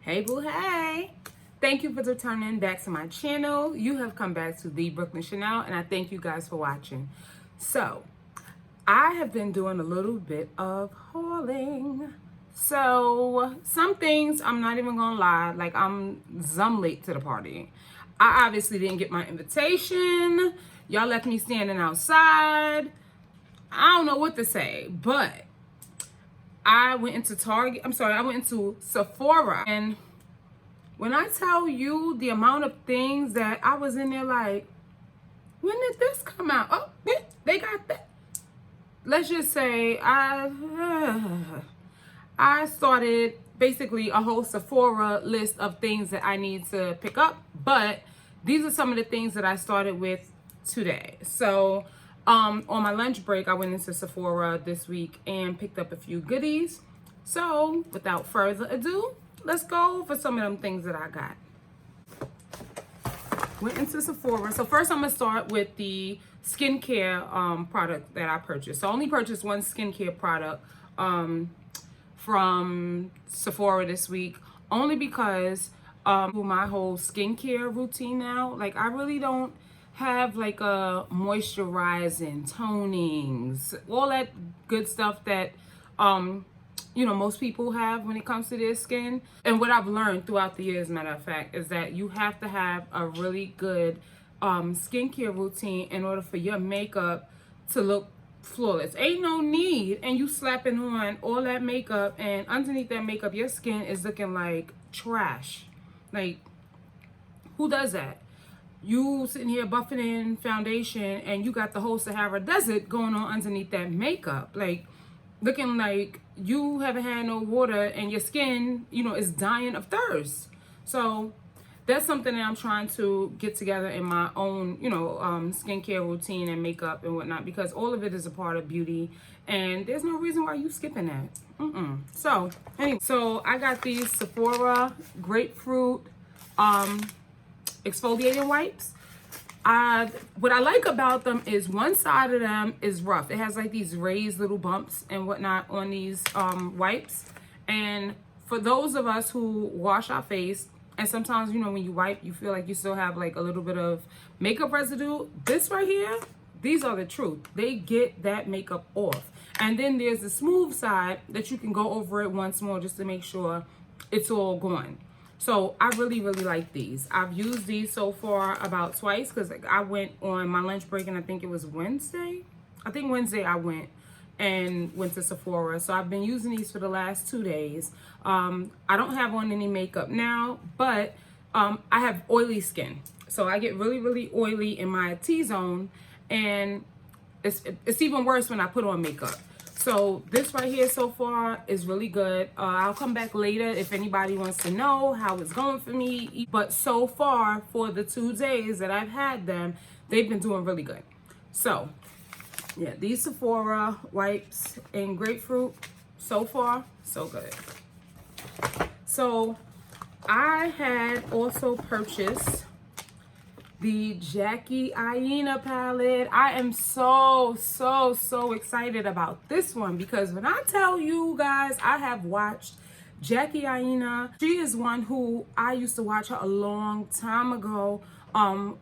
Hey boo, hey! Thank you for returning back to my channel. You have come back to the Brooklyn Chanel, and I thank you guys for watching. So, I have been doing a little bit of hauling. So, some things, I'm not even gonna lie, like I'm late to the party. I obviously didn't get my invitation. Y'all left me standing outside. I don't know what to say, but I went into I went into Sephora, and when I tell you the amount of things that I was in there like, when did this come out? Oh, they got that. Let's just say I started basically a whole Sephora list of things that I need to pick up, but these are some of the things that I started with today. So on my lunch break, I went into Sephora this week and picked up a few goodies. So without further ado, let's go for some of them things that I got. Went into Sephora. So first I'm gonna start with the skincare product that I purchased. So I only purchased one skincare product from Sephora this week, only because my whole skincare routine now, like I really don't have like a moisturizing, tonings, all that good stuff that you know, most people have when it comes to their skin. And what I've learned throughout the years, matter of fact, is that you have to have a really good skincare routine in order for your makeup to look flawless. Ain't no need, and you slapping on all that makeup, and underneath that makeup, your skin is looking like trash. Like, who does that? You sitting here buffing in foundation, and you got the whole Sahara Desert going on underneath that makeup. Like, looking like you haven't had no water and your skin, you know, is dying of thirst. So that's something that I'm trying to get together in my own, you know, skincare routine and makeup and whatnot, because all of it is a part of beauty, and there's no reason why you skipping that. So anyway, so I got these Sephora grapefruit exfoliating wipes. What I like about them is one side of them is rough. It has like these raised little bumps and whatnot on these wipes. And for those of us who wash our face, and sometimes, you know, when you wipe, you feel like you still have like a little bit of makeup residue. This right here, these are the truth. They get that makeup off. And then there's the smooth side that you can go over it once more just to make sure it's all gone. So I really, really like these. I've used these so far about twice, because I went on my lunch break, and I think it was Wednesday. I think Wednesday I went to Sephora. So I've been using these for the last 2 days. I don't have on any makeup now, but I have oily skin. So I get really, really oily in my T-zone, and it's even worse when I put on makeup. So this right here so far is really good. I'll come back later if anybody wants to know how it's going for me. But so far, for the 2 days that I've had them, they've been doing really good. So yeah, these Sephora wipes in grapefruit, so far, so good. So I had also purchased the Aina palette. I am so excited about this one, because when I tell you guys, I have watched Aina. She is one who I used to watch her a long time ago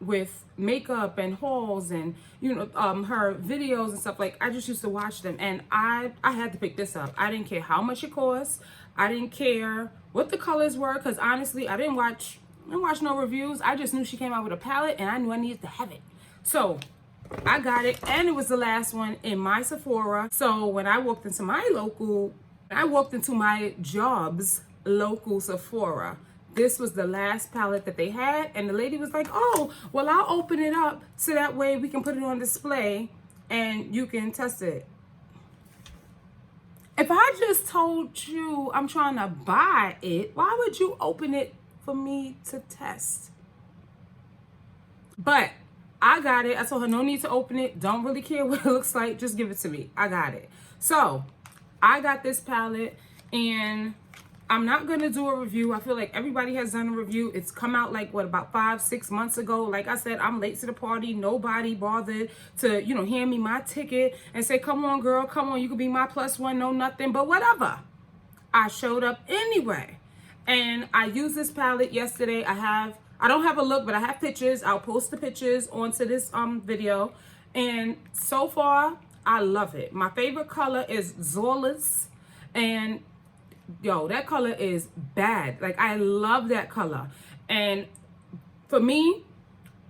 with makeup and hauls and, you know, her videos and stuff. Like, I just used to watch them, and I had to pick this up. I didn't care how much it cost. I didn't care what the colors were, because honestly, I didn't watch no reviews. I just knew she came out with a palette, and I knew I needed to have it. So I got it, and it was the last one in my Sephora. So when I walked into my job's local Sephora, this was the last palette that they had, and the lady was like, oh, well, I'll open it up so that way we can put it on display and you can test it. If I just told you I'm trying to buy it, why would you open it for me to test? But I got it. I told her no need to open it. Don't really care what it looks like. Just give it to me. I got it. So I got this palette, and I'm not going to do a review. I feel like everybody has done a review. It's come out like, what, about 5-6 months ago. Like I said, I'm late to the party. Nobody bothered to, you know, hand me my ticket and say, come on, girl, come on, you could be my +1, no nothing, but whatever. I showed up anyway. And I used this palette yesterday. I don't have a look, but I have pictures. I'll post the pictures onto this video. And so far, I love it. My favorite color is Zola's. And yo, that color is bad. Like, I love that color. And for me,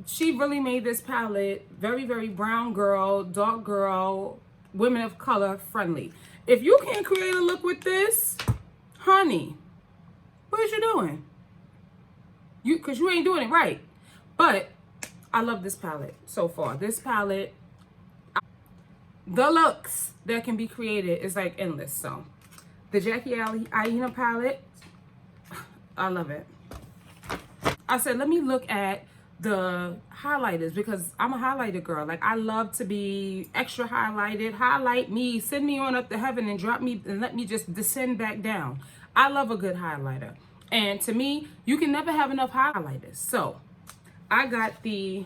she really made this palette very, very brown girl, dark girl, women of color friendly. If you can't create a look with this, honey, what is you doing? Because you ain't doing it right. But I love this palette so far. This palette, the looks that can be created is like endless. So the Jackie Aina palette, I love it. I said, let me look at the highlighters because I'm a highlighter girl. Like, I love to be extra highlighted. Highlight me, send me on up to heaven and drop me and let me just descend back down. I love a good highlighter. And to me, you can never have enough highlighters. So I got the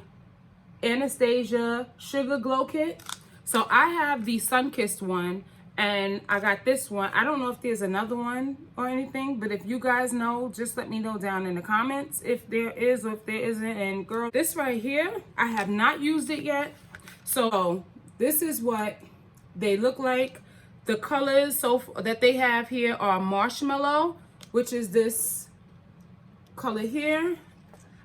Anastasia Sugar Glow Kit. So I have the Sun-Kissed one, and I got this one. I don't know if there's another one or anything, but if you guys know, just let me know down in the comments if there is or if there isn't. And girl, this right here, I have not used it yet. So this is what they look like. The colors that they have here are Marshmallow, which is this color here.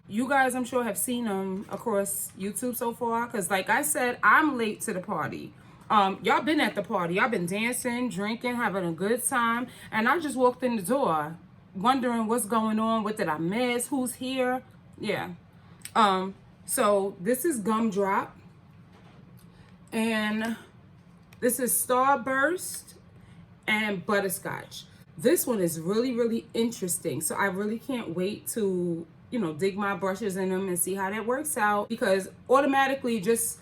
You guys, I'm sure, have seen them across YouTube so far. Because like I said, I'm late to the party. Y'all been at the party. Y'all been dancing, drinking, having a good time. And I just walked in the door wondering what's going on. What did I miss? Who's here? Yeah. So this is Gumdrop. And this is Starburst and Butterscotch. This one is really, really interesting. So I really can't wait to, you know, dig my brushes in them and see how that works out. Because automatically just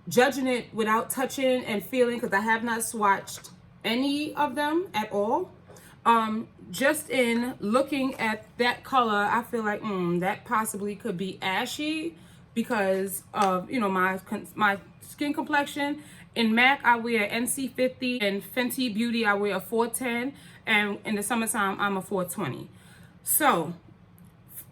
judging it without touching and feeling, because I have not swatched any of them at all. Just in looking at that color, I feel like that possibly could be ashy because of, you know, my skin complexion. In MAC, I wear NC50, and Fenty Beauty, I wear a 410, and in the summertime, I'm a 420. So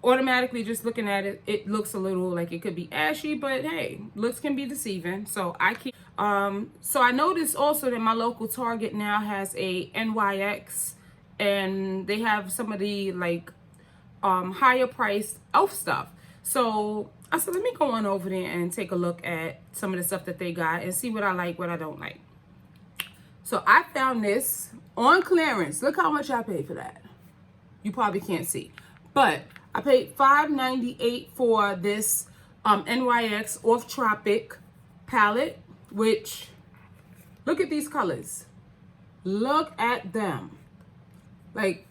automatically just looking at it, it looks a little like it could be ashy, but hey, looks can be deceiving. So I keep, so I noticed also that my local Target now has a NYX, and they have some of the like higher priced elf stuff. So I said, let me go on over there and take a look at some of the stuff that they got and see what I like, what I don't like. So I found this on clearance. Look how much I paid for that. You probably can't see, but I paid $5.98 for this NYX Off Tropic palette, which, look at these colors. Look at them. Like,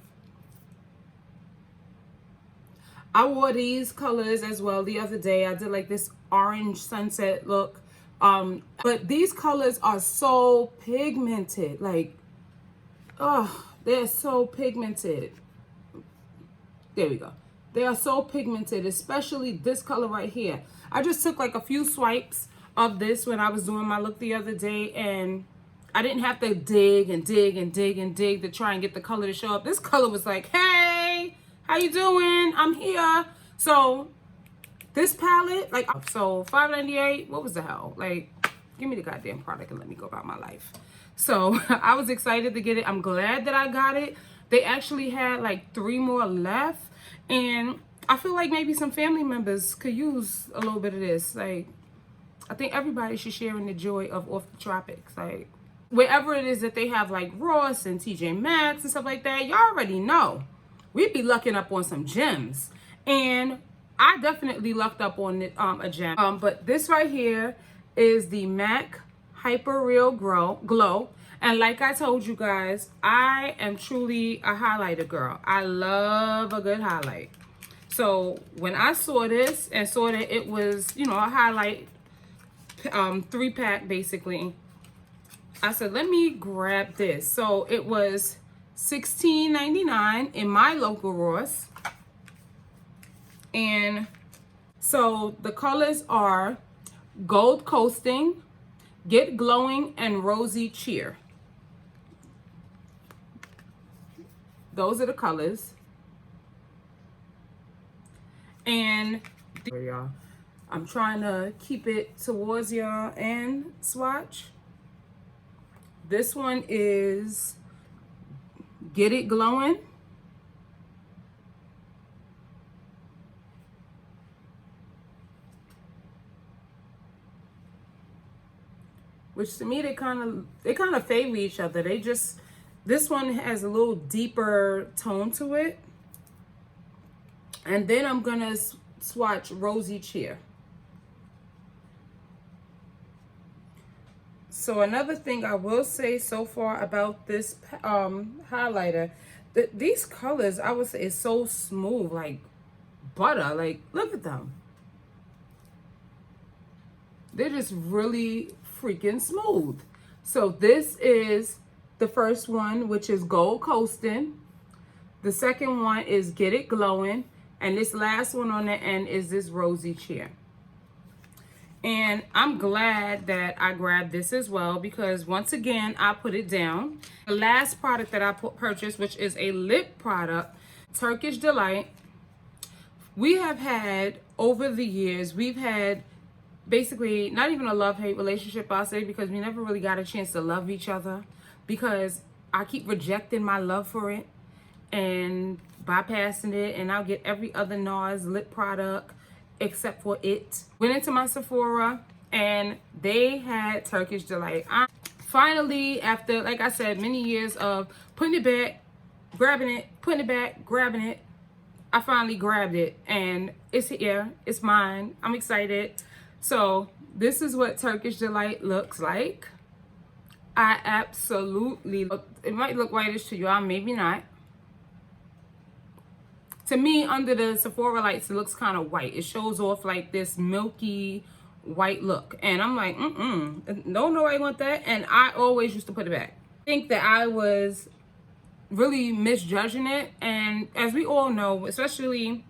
I wore these colors as well the other day. I did like this orange sunset look. But these colors are so pigmented. Like, oh, they're so pigmented. There we go. They are so pigmented, especially this color right here. I just took like a few swipes of this when I was doing my look the other day, and I didn't have to dig and dig and dig and dig to try and get the color to show up. This color was like, hey, how you doing? I'm here. So this palette, like, so $5.98, what was the hell? Like, give me the goddamn product and let me go about my life. So I was excited to get it. I'm glad that I got it. They actually had like 3 more left, and I feel like maybe some family members could use a little bit of this. Like, I think everybody should share in the joy of Off the Tropics. Like, wherever it is that they have like Ross and TJ Maxx and stuff like that, y'all already know we'd be lucking up on some gems. And I definitely lucked up on a gem. But this right here is the MAC Hyper Real Glow. And like I told you guys, I am truly a highlighter girl. I love a good highlight. So when I saw this and saw that it was, you know, a highlight 3-pack basically, I said, let me grab this. So it was $16.99 in my local Ross. And so the colors are Gold Coasting, Get Glowing, and Rosy Cheer. Those are the colors. And y'all, I'm trying to keep it towards y'all and swatch. This one is Get It Glowing. Which to me, they kind of favor each other. This one has a little deeper tone to it. And then I'm gonna swatch Rosy Cheer. So another thing I will say so far about this highlighter, these colors, I would say, is so smooth, like butter. Like, look at them. They're just really freaking smooth. So this is the first one, which is Gold Coasting. The second one is Get It Glowing. And this last one on the end is this Rosy Cheer. And I'm glad that I grabbed this as well, because once again, I put it down. The last product that I purchased, which is a lip product, Turkish Delight. We have had, over the years, we've had basically not even a love-hate relationship, I'll say, because we never really got a chance to love each other, because I keep rejecting my love for it and bypassing it, and I'll get every other NARS lip product except for it. Went into my Sephora and they had Turkish Delight. Finally, after, like I said, many years of putting it back, grabbing it, putting it back, grabbing it, I finally grabbed it and it's here, it's mine. I'm excited. So this is what Turkish Delight looks like. I absolutely, it might look whitish to y'all, maybe not. To me, under the Sephora lights, it looks kind of white. It shows off like this milky white look. And I'm like, no, I want that. And I always used to put it back. I think that I was really misjudging it. And as we all know, especially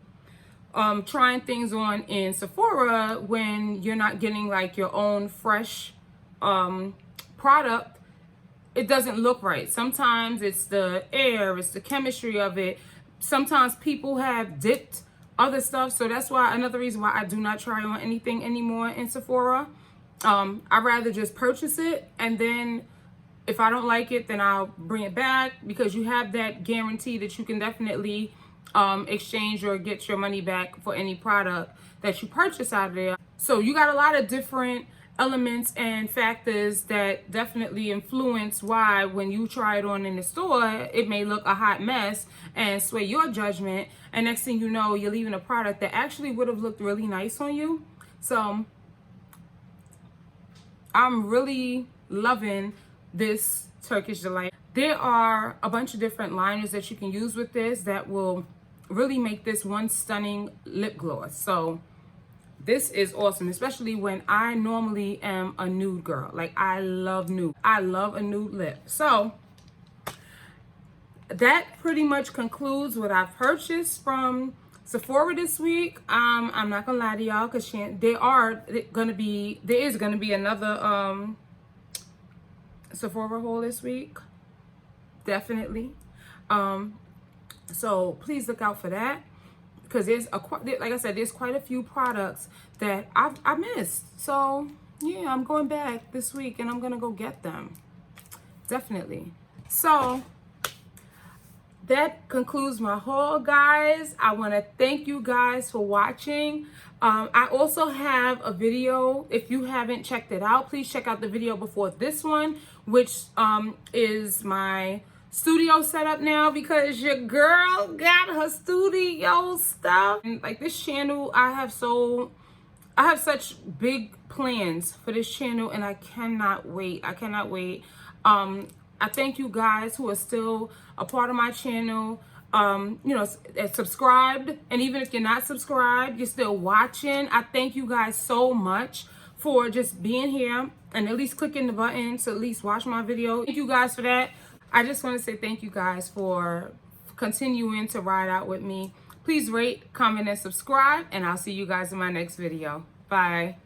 trying things on in Sephora, when you're not getting like your own fresh product, it doesn't look right. Sometimes it's the air, it's the chemistry of it. Sometimes people have dipped other stuff. So that's why, another reason why I do not try on anything anymore in Sephora. I'd rather just purchase it, and then if I don't like it, then I'll bring it back, because you have that guarantee that you can definitely exchange or get your money back for any product that you purchase out of there. So you got a lot of different elements and factors that definitely influence why, when you try it on in the store, it may look a hot mess and sway your judgment, and next thing you know, you're leaving a product that actually would have looked really nice on you. So I'm really loving this Turkish Delight. There are a bunch of different liners that you can use with this that will really make this one stunning lip gloss. So this is awesome, especially when I normally am a nude girl. Like, I love nude. I love a nude lip. So that pretty much concludes what I've purchased from Sephora this week. I'm not gonna lie to y'all, because there is gonna be another Sephora haul this week, definitely. So please look out for that, because like I said, there's quite a few products that I missed. So yeah, I'm going back this week and I'm gonna go get them, definitely. So that concludes my haul, guys. I want to thank you guys for watching. I also have a video. If you haven't checked it out, please check out the video before this one, which is my studio setup now, because your girl got her studio stuff. And like, this channel, I have such big plans for this channel, and I cannot wait. I thank you guys who are still a part of my channel, subscribed, and even if you're not subscribed, you're still watching. I thank you guys so much for just being here and at least clicking the button to at least watch my video. Thank you guys for that. I just want to say thank you guys for continuing to ride out with me. Please rate, comment, and subscribe, and I'll see you guys in my next video. Bye.